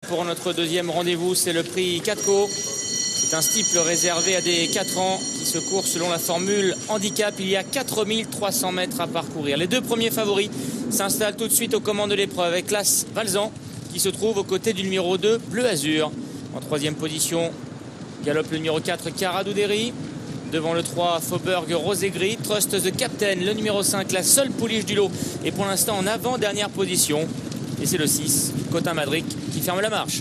pour notre deuxième rendez-vous, c'est le prix Catco. C'est un steeple réservé à des 4 ans qui se court selon la formule handicap. Il y a 4300 mètres à parcourir. Les deux premiers favoris s'installent tout de suite aux commandes de l'épreuve avec l'As Valzan qui se trouve aux côtés du numéro 2 Bleu Azur. En troisième position, galope le numéro 4 Caradouderi. Devant le 3, Faubourg Rosé-Gris. Trust the Captain, le numéro 5, la seule pouliche du lot, est pour l'instant en avant-dernière position. Et c'est le 6, Cotin Madric, qui ferme la marche.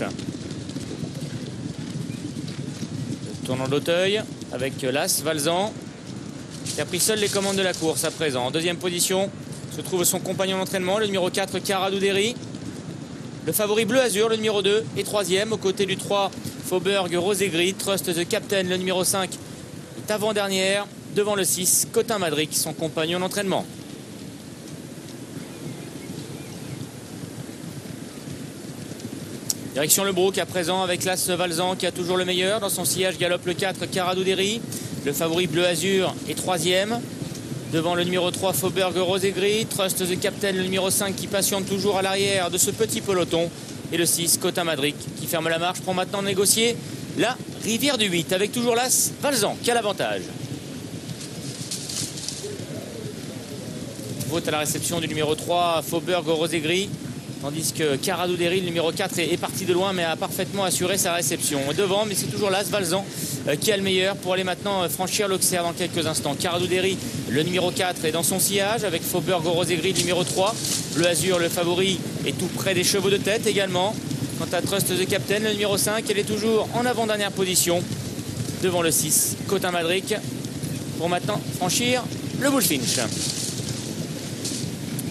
Le tournant d'Auteuil avec l'As Valzan, qui a pris seul les commandes de la course à présent. En deuxième position se trouve son compagnon d'entraînement, le numéro 4, Caradouderi. Le favori Bleu Azur, le numéro 2, est troisième, aux côtés du 3, Faubourg Rosé-Gris. Trust the Captain, le numéro 5, avant-dernière, devant le 6, Cotin Madric, son compagnon d'entraînement. Direction le Brook à présent avec l'As Valzan qui a toujours le meilleur. Dans son sillage galope le 4 Caradouderi. Le favori Bleu Azur est troisième. Devant le numéro 3 Faubourg Rosé-Gris. Trust the Captain, le numéro 5 qui patiente toujours à l'arrière de ce petit peloton. Et le 6, Cotin Madric qui ferme la marche pour maintenant négocier la rivière du 8 avec toujours l'As Valzan qui a l'avantage. Vote à la réception du numéro 3 Faubourg Rosé-Gris, tandis que Caradouderi, le numéro 4, est parti de loin mais a parfaitement assuré sa réception. Devant, mais c'est toujours l'As Valzan qui a le meilleur pour aller maintenant franchir l'Auxerre dans quelques instants. Caradouderi, le numéro 4, est dans son sillage avec Faubourg Rosé-Gris, le numéro 3. Bleu Azur, le favori, est tout près des chevaux de tête également. Quant à Trust the Captain, le numéro 5, elle est toujours en avant-dernière position devant le 6, Cotin Madric, pour maintenant franchir le Bullfinch.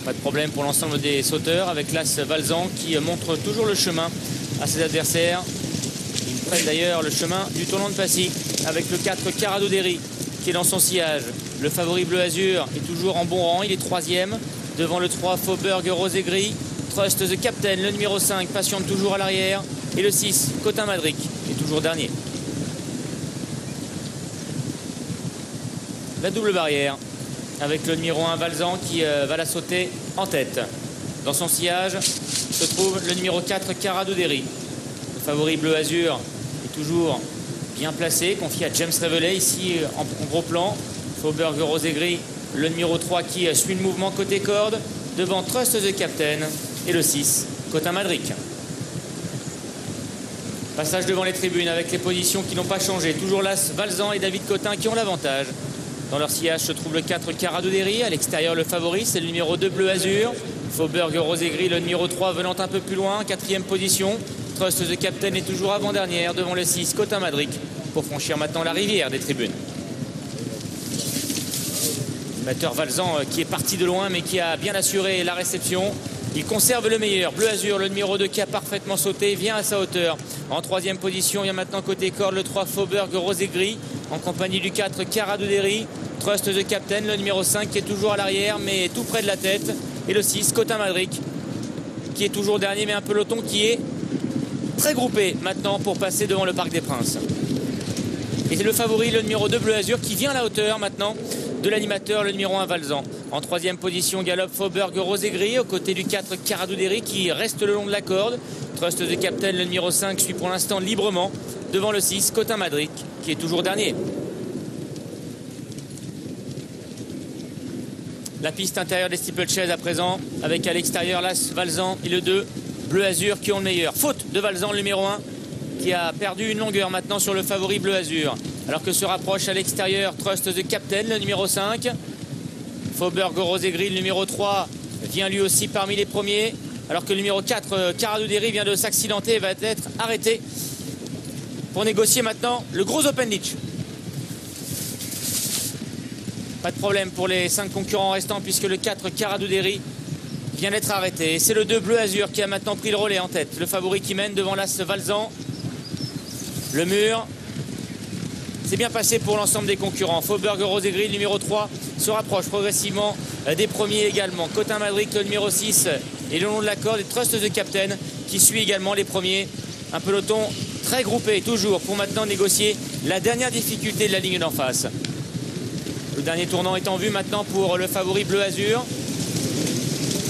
Pas de problème pour l'ensemble des sauteurs avec l'As Valzan qui montre toujours le chemin à ses adversaires. Il prête d'ailleurs le chemin du tournant de Passy avec le 4 Caradouderi qui est dans son sillage. Le favori Bleu Azur est toujours en bon rang, il est troisième devant le 3 Faubourg Rosé-Gris. Trust the Captain, le numéro 5, patiente toujours à l'arrière. Et le 6, Cotin Madric, est toujours dernier. La double barrière avec le numéro 1 Valzan qui va la sauter en tête. Dans son sillage se trouve le numéro 4 Caradouderi. Le favori Bleu Azur est toujours bien placé, confié à James Revelet ici en gros plan. Faubourg Rosé-Gris, le numéro 3 qui suit le mouvement côté corde. Devant Trust the Captain et le 6, Cotin Madric. Passage devant les tribunes avec les positions qui n'ont pas changé. Toujours l'As Valzan et David Cotin qui ont l'avantage. Dans leur sillage se trouve le 4 Caradouderi. À l'extérieur, le favori, c'est le numéro 2 Bleu Azur. Faubourg Rosé-Gris, le numéro 3 venant un peu plus loin. Quatrième position. Trust the Captain est toujours avant-dernière devant le 6, Cotin Madric, pour franchir maintenant la rivière des tribunes. L'animateur Valzan qui est parti de loin mais qui a bien assuré la réception. Il conserve le meilleur. Bleu Azur, le numéro 2 qui a parfaitement sauté, vient à sa hauteur. En troisième position, il y a maintenant côté corde le 3 Faubourg Rosé-Gris en compagnie du 4 Caradouderi. Trust the Captain, le numéro 5 qui est toujours à l'arrière mais tout près de la tête. Et le 6, Cotin Madric, qui est toujours dernier mais un peloton qui est très groupé maintenant pour passer devant le Parc des Princes. Et c'est le favori, le numéro 2 Bleu Azur, qui vient à la hauteur maintenant de l'animateur, le numéro 1 Valzan. En troisième position, galope Faubourg Rosé-Gris aux côtés du 4 Caradouderi qui reste le long de la corde. Trust the Captain, le numéro 5, suit pour l'instant librement devant le 6, Cotin Madric, qui est toujours dernier. La piste intérieure des steeplechase à présent, avec à l'extérieur l'As Valzan et le 2 Bleu Azur qui ont le meilleur. Faute de Valzan, le numéro 1, qui a perdu une longueur maintenant sur le favori Bleu Azur. Alors que se rapproche à l'extérieur Trust the Captain, le numéro 5. Faubourg Rosé-Gris, le numéro 3, vient lui aussi parmi les premiers. Alors que le numéro 4, Caradouderi, vient de s'accidenter et va être arrêté pour négocier maintenant le gros Open Ditch. Pas de problème pour les 5 concurrents restants puisque le 4 Caradouderi vient d'être arrêté. Et c'est le 2 Bleu Azur qui a maintenant pris le relais en tête. Le favori qui mène devant l'As Valzan. Le mur. C'est bien passé pour l'ensemble des concurrents. Faubourg Rosé-Gris, le numéro 3, se rapproche progressivement des premiers également. Cotin Madric, le numéro 6, et le long de la corde. Et Trust the Captain qui suit également les premiers. Un peloton très groupé toujours pour maintenant négocier la dernière difficulté de la ligne d'en face. Le dernier tournant est en vue maintenant pour le favori Bleu Azur.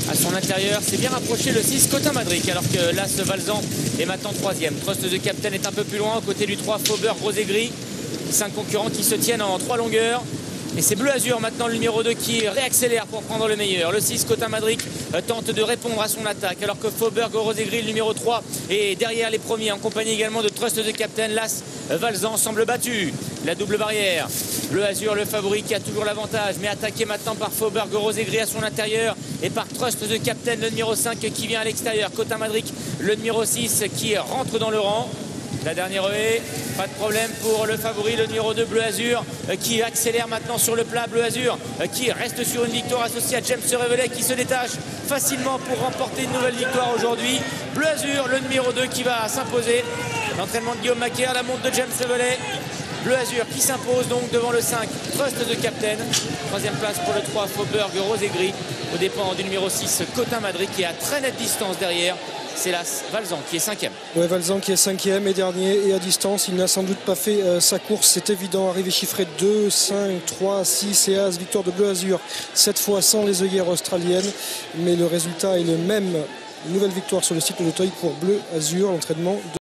à son intérieur. C'est bien rapproché le 6 Cotin Madric, alors que l'As Valzan est maintenant 3e. Trust de Captain est un peu plus loin, aux côtés du 3 Faubourg Rose et Gris. 5 concurrents qui se tiennent en 3 longueurs. Et c'est Bleu Azur maintenant le numéro 2 qui réaccélère pour prendre le meilleur. Le 6 Cotin Madric tente de répondre à son attaque, alors que Faubourg Rose et Gris, le numéro 3, est derrière les premiers, en compagnie également de Trust de Captain. L'As Valzan semble battu. La double barrière. Bleu Azur, le favori, qui a toujours l'avantage, mais attaqué maintenant par Faubourg Rose et Gris à son intérieur et par Trust de Captain, le numéro 5 qui vient à l'extérieur. Cotin Madric, le numéro 6 qui rentre dans le rang. La dernière haie, pas de problème pour le favori, le numéro 2 Bleu Azur, qui accélère maintenant sur le plat. Bleu Azur qui reste sur une victoire associée à James Revelet, qui se détache facilement pour remporter une nouvelle victoire aujourd'hui. Bleu Azur, le numéro 2 qui va s'imposer. L'entraînement de Guillaume Macaire, la montre de James Revelet. Bleu Azur qui s'impose donc devant le 5 Trust de Captain. 3e place pour le 3 Faubourg Rose et Gris, au dépens du numéro 6 Cotin Madric, qui est à très nette distance derrière. C'est l'As Valzan qui est 5e. Ouais, Valzan qui est 5e et dernier et à distance. Il n'a sans doute pas fait sa course, c'est évident. Arrivé chiffré 2, 5, 3, 6 et As. Victoire de Bleu Azur, cette fois sans les œillères australiennes. Mais le résultat est le même. Une nouvelle victoire sur le site de Teuil pour Bleu Azur. L'entraînement de